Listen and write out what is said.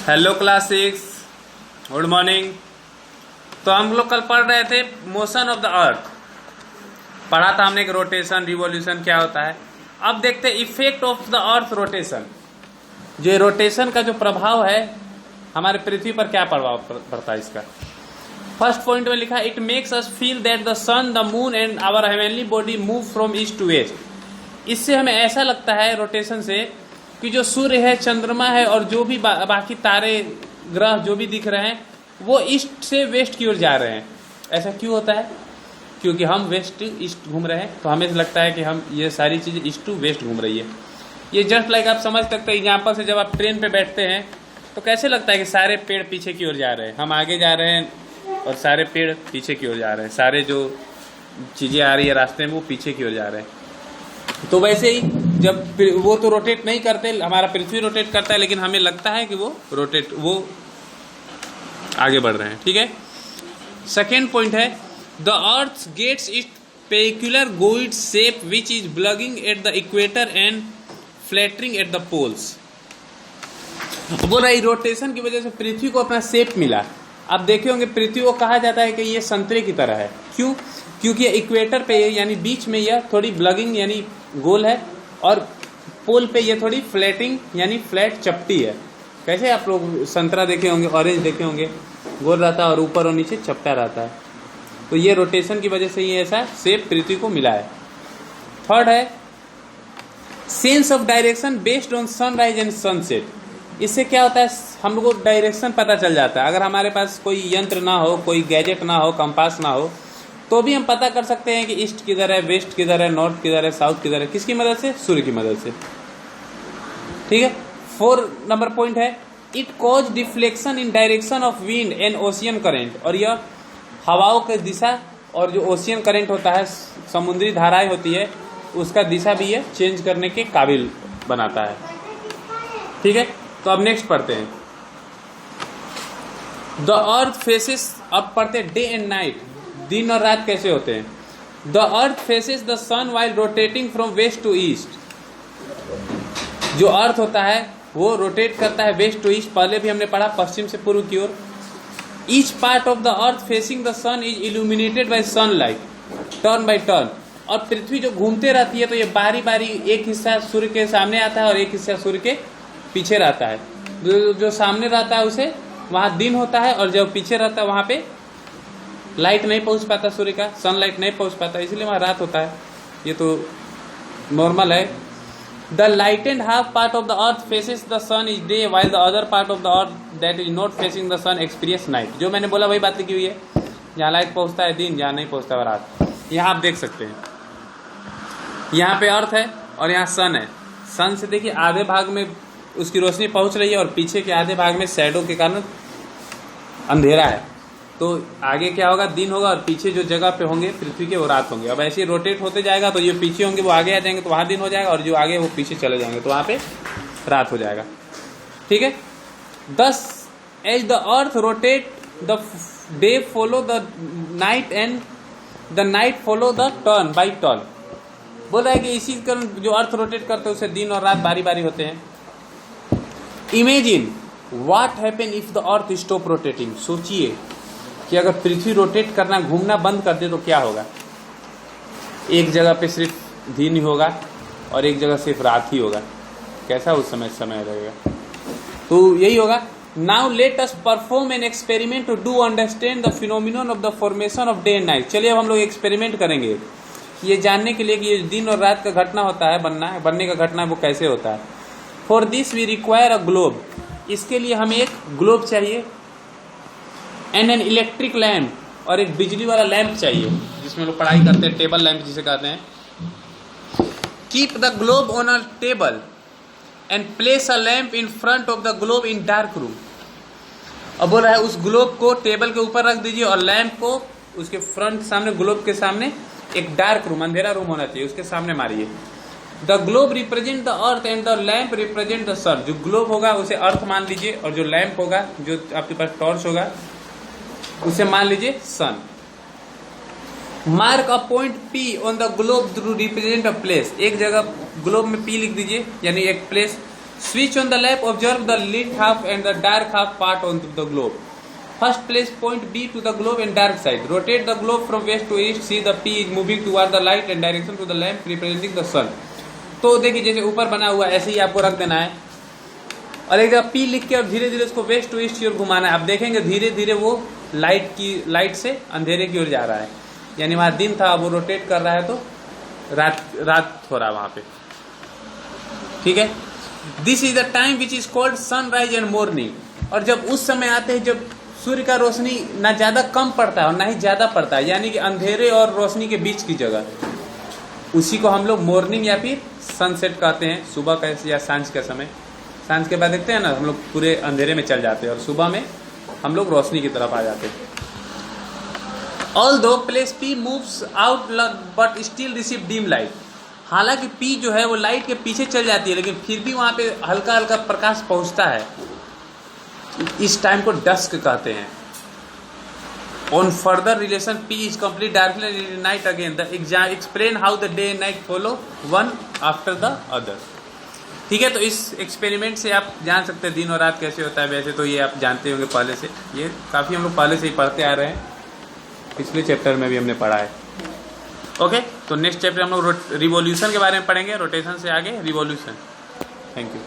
Hello class 6, good morning. तो हम लोग कल पढ़ रहे थे मोशन ऑफ द अर्थ, पढ़ा था हमने कि रोटेशन रिवॉल्यूशन क्या होता है। अब देखते हैं effect of the earth rotation. जो रोटेशन का जो प्रभाव है हमारे पृथ्वी पर क्या प्रभाव पड़ता है इसका। फर्स्ट पॉइंट में लिखा it makes us feel that the sun the moon and our heavenly body move from east to west. इससे हमें ऐसा लगता है रोटेशन से कि जो सूर्य है, चंद्रमा है और जो भी बाकी तारे ग्रह जो भी दिख रहे हैं वो ईस्ट से वेस्ट की ओर जा रहे हैं। ऐसा क्यों होता है? क्योंकि हम वेस्ट ईस्ट घूम रहे हैं, तो हमें लगता है कि हम ये सारी चीजें ईस्ट टू वेस्ट घूम रही है। ये जस्ट लाइक आप समझ सकते हैं एग्जाम्पल से, जब आप ट्रेन पे बैठते हैं तो कैसे लगता है कि सारे पेड़ पीछे की ओर जा रहे हैं, हम आगे जा रहे हैं और सारे पेड़ पीछे की ओर जा रहे हैं, सारे जो चीजें आ रही है रास्ते में वो पीछे की ओर जा रहे हैं। तो वैसे ही जब वो तो रोटेट नहीं करते, हमारा पृथ्वी रोटेट करता है, लेकिन हमें लगता है कि वो आगे बढ़ रहे हैं। ठीक है। सेकेंड पॉइंट है the earth gets it peculiar geoid shape which is bulging at the equator and flattening at the poles. बोल रहा है रोटेशन की वजह से पृथ्वी को अपना शेप मिला। आप देखे होंगे पृथ्वी को कहा जाता है कि ये संतरे की तरह है। क्यों? क्योंकि इक्वेटर पे यानी बीच में यह थोड़ी ब्लगिंग यानी गोल है और पोल पे ये थोड़ी फ्लैटिंग यानी फ्लैट चपटी है। कैसे आप लोग संतरा देखे होंगे, ऑरेंज देखे होंगे, गोल रहता है और ऊपर और नीचे चपटा रहता है। तो ये रोटेशन की वजह से ये ऐसा शेप पृथ्वी को मिला है। थर्ड है sense of direction based on sunrise and sunset. इससे क्या होता है, हम लोग को डायरेक्शन पता चल जाता है। अगर हमारे पास कोई यंत्र ना हो, कोई गैजेट ना हो, कंपास ना हो, तो भी हम पता कर सकते हैं कि ईस्ट किधर है, वेस्ट किधर है, नॉर्थ किधर है, साउथ किधर है। किसकी मदद से? सूर्य की मदद से। ठीक है। 4 नंबर पॉइंट है it cause deflection in direction of wind and ocean current. और यह हवाओं की दिशा और जो ओशियन करेंट होता है, समुद्री धाराएं होती है, उसका दिशा भी ये चेंज करने के काबिल बनाता है। ठीक है। तो अब नेक्स्ट पढ़ते हैं द अर्थ फेसेस। अब पढ़ते डे एंड नाइट, दिन और रात कैसे होते हैं। The earth faces the sun while rotating from west to east. जो अर्थ होता है वो रोटेट करता है वेस्ट टू ईस्ट। पहले भी हमने पढ़ा पश्चिम से पूर्व की ओर। Each part of the earth facing the sun is illuminated by sunlight turn by turn. और पृथ्वी जो घूमते रहती है तो ये बारी बारी एक हिस्सा सूर्य के सामने आता है और एक हिस्सा सूर्य के पीछे रहता है। जो सामने रहता है उसे वहां दिन होता है और जो पीछे रहता है वहां पे लाइट नहीं पहुंच पाता, सूर्य का सनलाइट नहीं पहुंच पाता, इसलिए वहां रात होता है। ये तो नॉर्मल है। The light and half part of the earth faces the sun is day while the other part of the earth that is not facing the sun experience night. जो मैंने बोला वही बात लिखी हुई है, जहाँ लाइट पहुंचता है दिन, जहाँ नहीं पहुंचता है रात। यहाँ आप देख सकते हैं, यहाँ पे अर्थ है और यहाँ सन है। सन से देखिए आधे भाग में उसकी रोशनी पहुंच रही है और पीछे के आधे भाग में शैडो के कारण अंधेरा है। तो आगे क्या होगा, दिन होगा और पीछे जो जगह पे होंगे पृथ्वी के वो रात होंगे। अब ऐसे रोटेट होते जाएगा तो जो पीछे होंगे वो आगे आ जाएंगे तो वहां दिन हो जाएगा, और जो आगे वो पीछे चले जाएंगे तो वहां पे रात हो जाएगा। ठीक है। Thus as the earth rotate the day follow the night and the night follow the turn by turn. बोल रहा है कि इसी कारण जो अर्थ रोटेट करते हैं उसे दिन और रात बारी बारी होते हैं। Imagine what happen if the earth stop rotating. सोचिए कि अगर पृथ्वी रोटेट करना, घूमना बंद कर दे तो क्या होगा। एक जगह पे सिर्फ दिन ही होगा और एक जगह सिर्फ रात ही होगा। कैसा उस समय रहेगा। तो यही होगा। Now let us perform an experiment to do understand the phenomenon of the formation of day and night. चलिए अब हम लोग एक्सपेरिमेंट करेंगे ये जानने के लिए कि ये दिन और रात का घटना होता है, बनने का घटना वो कैसे होता है। For this we require a globe. इसके लिए हमें एक ग्लोब चाहिए एंड एन इलेक्ट्रिक लैम्प, और एक बिजली वाला लैंप चाहिए जिसमें लोग पढ़ाई करते हैं, टेबल लैंप जिसे कहते हैं। Keep the globe on a table and place a lamp in front of the globe in dark room. अब बोल रहा है उस ग्लोब को टेबल के ऊपर रख दीजिए और लैंप को उसके फ्रंट सामने, ग्लोब के सामने एक डार्क रूम, अंधेरा रूम होना चाहिए, उसके सामने मारिए। The globe represent the earth and the lamp represent the sun. जो ग्लोब होगा उसे अर्थ मान लीजिए और जो लैंप होगा, जो आपके पास टॉर्च होगा, उसे मान लीजिए sun. Mark a point P on the globe to represent a place. एक जगह ग्लोब में पी लिख दीजिए यानी एक place, Switch on the left, observe the lit half and the dark half part on the globe. First place point B to the globe and dark side. Rotate the globe from west to east. See the P is moving toward the light and direction to the lamp representing the sun. तो देखिए जैसे ऊपर बना हुआ ऐसे ही आपको रख देना है और एक जगह P लिख के और धीरे धीरे उसको वेस्ट टू ईस्ट की ओर घुमाना है। आप देखेंगे धीरे धीरे वो लाइट से अंधेरे की ओर जा रहा है, यानी वहां दिन था, वो रोटेट कर रहा है तो रात हो रहा है वहां पे। ठीक है, this is the time which is called sunrise and morning. और जब उस समय आते हैं जब सूर्य का रोशनी ना ज्यादा कम पड़ता है और ना ही ज्यादा पड़ता है, यानी कि अंधेरे और रोशनी के बीच की जगह, उसी को हम लोग मॉर्निंग या फिर सनसेट कहते हैं। सुबह का या सांझ का समय, सांझ के बाद देखते हैं ना हम लोग पूरे अंधेरे में चल जाते हैं और सुबह में हम लोग रोशनी की तरफ आ जाते हैं। Although place P moves out but still receive dim light, हालांकि P जो है वो लाइट के पीछे चल जाती है लेकिन फिर भी वहां पे हल्का हल्का प्रकाश पहुंचता है। इस टाइम को डस्क कहते हैं। On further relation, P is complete darkness and night again. The explain how the day and night follow one after the other. ठीक है, तो इस एक्सपेरिमेंट से आप जान सकते हैं दिन और रात कैसे होता है। वैसे तो ये आप जानते होंगे पहले से, ये काफ़ी हम लोग पहले से ही पढ़ते आ रहे हैं, पिछले चैप्टर में भी हमने पढ़ा है। ओके, तो नेक्स्ट चैप्टर हम लोग रिवॉल्यूशन के बारे में पढ़ेंगे, रोटेशन से आगे रिवॉल्यूशन। Thank you.